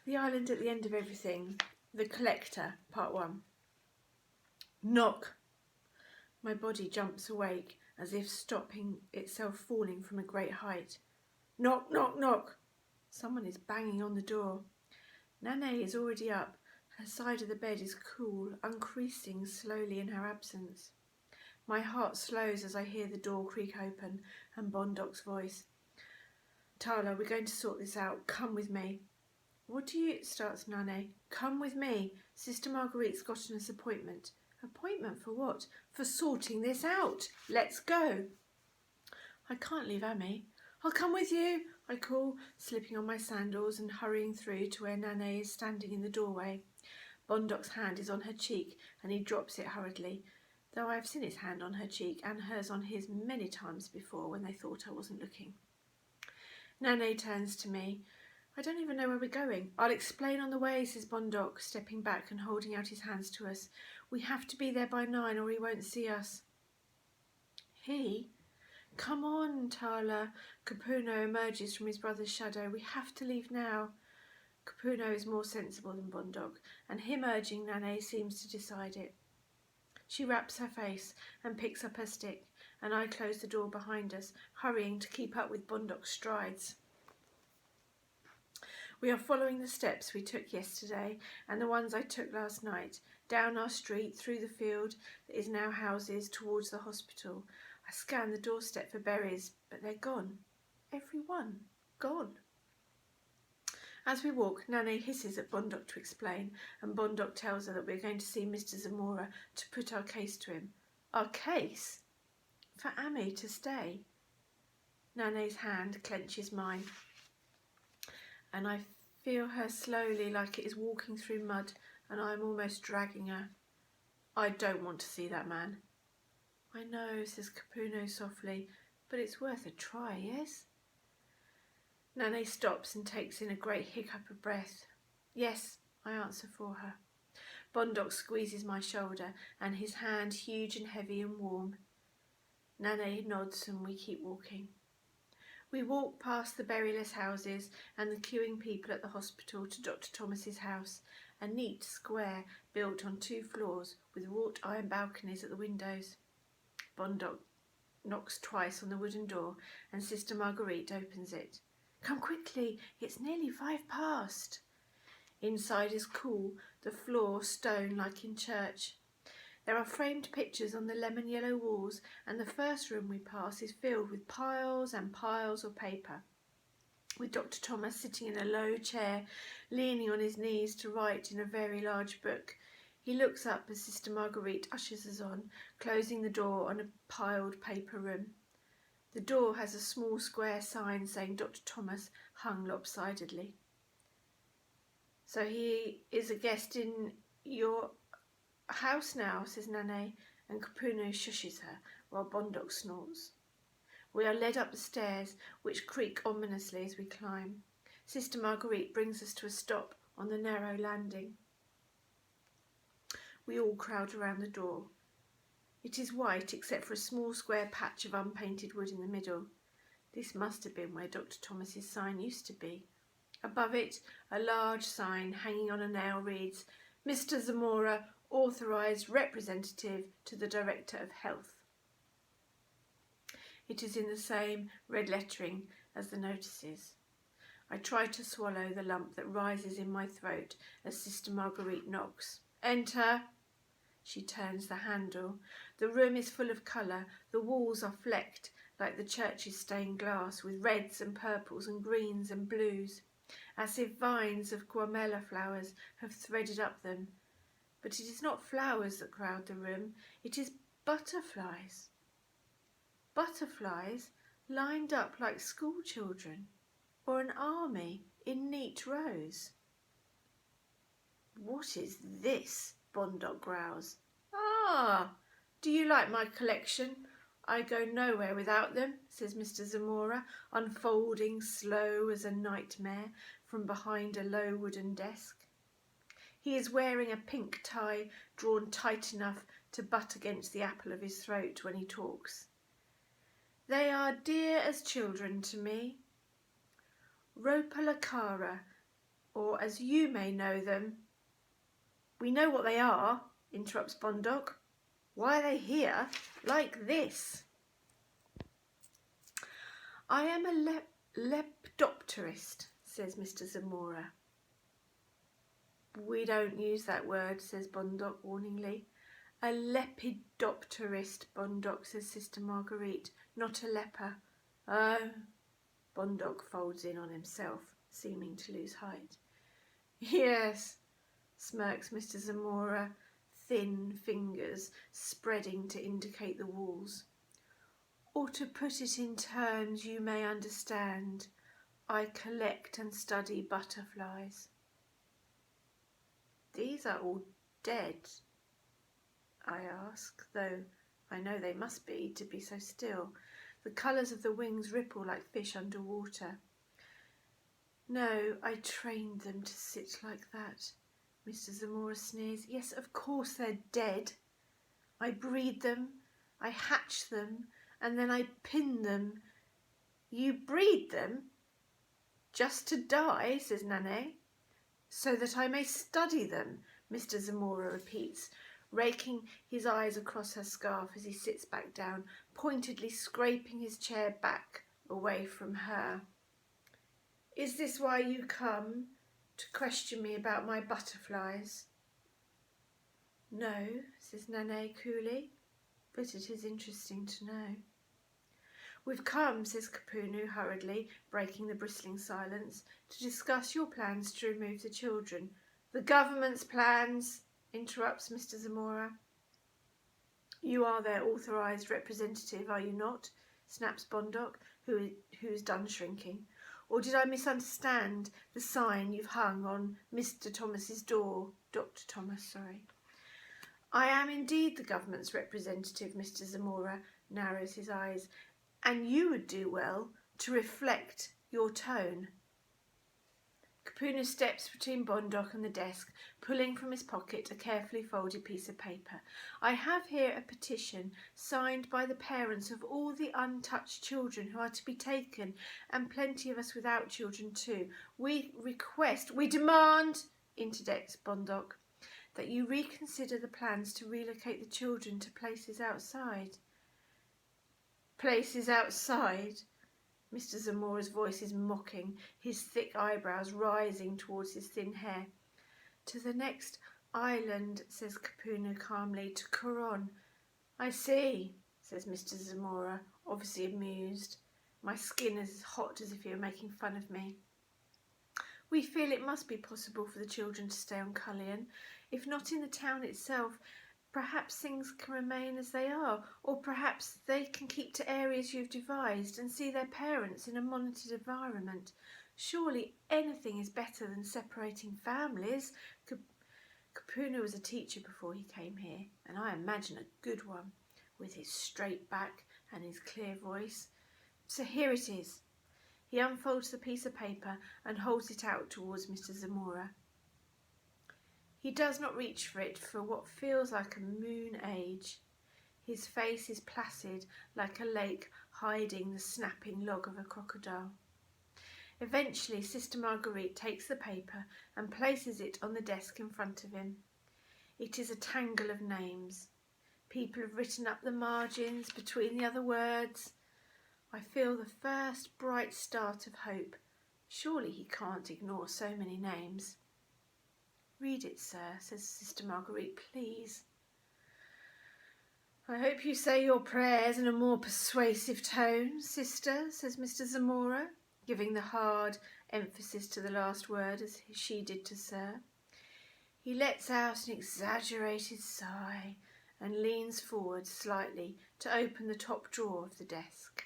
The Island at the End of Everything. The Collector, Part 1. Knock! My body jumps awake, as if stopping itself falling from a great height. Knock, knock, knock! Someone is banging on the door. Nane is already up. Her side of the bed is cool, uncreasing slowly in her absence. My heart slows as I hear the door creak open and Bondok's voice. Tala, we're going to sort this out. Come with me. What do you... starts Nane. Come with me. Sister Marguerite's got an appointment. Appointment for what? For sorting this out. Let's go. I can't leave Amy. I'll come with you, I call, slipping on my sandals and hurrying through to where Nane is standing in the doorway. Bondok's hand is on her cheek and he drops it hurriedly, though I have seen his hand on her cheek and hers on his many times before when they thought I wasn't looking. Nane turns to me. I don't even know where we're going. I'll explain on the way, says Bondok, stepping back and holding out his hands to us. We have to be there by 9 or he won't see us. He? Come on, Tala. Capuno emerges from his brother's shadow. We have to leave now. Capuno is more sensible than Bondok, and him urging Nane seems to decide it. She wraps her face and picks up her stick, and I close the door behind us, hurrying to keep up with Bondok's strides. We are following the steps we took yesterday and the ones I took last night, down our street, through the field that is now houses, towards the hospital. I scan the doorstep for berries, but they're gone. Every one gone. As we walk, Nane hisses at Bondok to explain, and Bondok tells her that we're going to see Mr. Zamora to put our case to him. Our case? For Amy to stay. Nane's hand clenches mine, and I feel her slowly like it is walking through mud, and I am almost dragging her. I don't want to see that man. I know, says Capuno softly, but it's worth a try, yes? Nane stops and takes in a great hiccup of breath. Yes, I answer for her. Bondok squeezes my shoulder, and his hand huge and heavy and warm. Nane nods and we keep walking. We walk past the berryless houses and the queuing people at the hospital to Dr. Thomas's house, a neat square built on 2 floors with wrought iron balconies at the windows. Bondok knocks twice on the wooden door and Sister Marguerite opens it. Come quickly, it's nearly 5 past. Inside is cool, the floor stone like in church. There are framed pictures on the lemon yellow walls, and the first room we pass is filled with piles and piles of paper, with Dr. Thomas sitting in a low chair, leaning on his knees to write in a very large book. He looks up as Sister Marguerite ushers us on, closing the door on a piled paper room. The door has a small square sign saying Dr. Thomas hung lopsidedly. So he is a guest in your house now, says Nane, and Capuno shushes her while Bondok snorts. We are led up the stairs, which creak ominously as we climb. Sister Marguerite brings us to a stop on the narrow landing. We all crowd around the door. It is white except for a small square patch of unpainted wood in the middle. This must have been where Dr. Thomas's sign used to be. Above it, a large sign hanging on a nail reads, Mr. Zamora, Authorised Representative to the Director of Health. It is in the same red lettering as the notices. I try to swallow the lump that rises in my throat as Sister Marguerite knocks. Enter. She turns the handle. The room is full of colour. The walls are flecked like the church's stained glass with reds and purples and greens and blues, as if vines of guamela flowers have threaded up them. But it is not flowers that crowd the room, it is butterflies. Butterflies lined up like school children, or an army in neat rows. What is this? Bondok growls. Ah, do you like my collection? I go nowhere without them, says Mr. Zamora, unfolding slow as a nightmare from behind a low wooden desk. He is wearing a pink tie drawn tight enough to butt against the apple of his throat when he talks. They are dear as children to me. Rhopalacara, or as you may know them. We know what they are, interrupts Bondoc. Why are they here like this? I am a lepidopterist, says Mr. Zamora. We don't use that word, says Bondoc warningly. A lepidopterist, Bondoc, says Sister Marguerite, not a leper. Oh, Bondoc folds in on himself, seeming to lose height. Yes, smirks Mr. Zamora, thin fingers spreading to indicate the walls. Or to put it in terms you may understand, I collect and study butterflies. These are all dead, I ask, though I know they must be to be so still. The colours of the wings ripple like fish under water. No, I trained them to sit like that. Mr. Zamora sneers. Yes, of course they're dead. I breed them, I hatch them, and then I pin them. You breed them? Just to die, says Nane. So that I may study them, Mr. Zamora repeats, raking his eyes across her scarf as he sits back down, pointedly scraping his chair back away from her. Is this why you come, to question me about my butterflies? No, says Nane coolly, but it is interesting to know. We've come, says Kapunu hurriedly, breaking the bristling silence, to discuss your plans to remove the children. The government's plans, interrupts Mr. Zamora. You are their authorised representative, are you not? Snaps Bondoc, who's done shrinking. Or did I misunderstand the sign you've hung on Mr. Thomas's door? Dr. Thomas, sorry. I am indeed the government's representative, Mr. Zamora narrows his eyes, and you would do well to reflect your tone. Kapuna steps between Bondoc and the desk, pulling from his pocket a carefully folded piece of paper. I have here a petition signed by the parents of all the untouched children who are to be taken, and plenty of us without children too. We demand, interjects Bondoc, that you reconsider the plans to relocate the children to places outside. Places outside? Mr. Zamora's voice is mocking, his thick eyebrows rising towards his thin hair. To the next island, says Kapuna calmly, to Coron. I see, says Mr. Zamora, obviously amused. My skin is as hot as if he were making fun of me. We feel it must be possible for the children to stay on Cullion. If not in the town itself, perhaps things can remain as they are, or perhaps they can keep to areas you've devised and see their parents in a monitored environment. Surely anything is better than separating families. Kapuna was a teacher before he came here, and I imagine a good one, with his straight back and his clear voice. So here it is. He unfolds the piece of paper and holds it out towards Mr. Zamora. He does not reach for it for what feels like a moon age. His face is placid like a lake hiding the snapping log of a crocodile. Eventually, Sister Marguerite takes the paper and places it on the desk in front of him. It is a tangle of names. People have written up the margins between the other words. I feel the first bright start of hope. Surely he can't ignore so many names. Read it, sir, says Sister Marguerite, please. I hope you say your prayers in a more persuasive tone, sister, says Mr. Zamora, giving the hard emphasis to the last word as she did to sir. He lets out an exaggerated sigh and leans forward slightly to open the top drawer of the desk.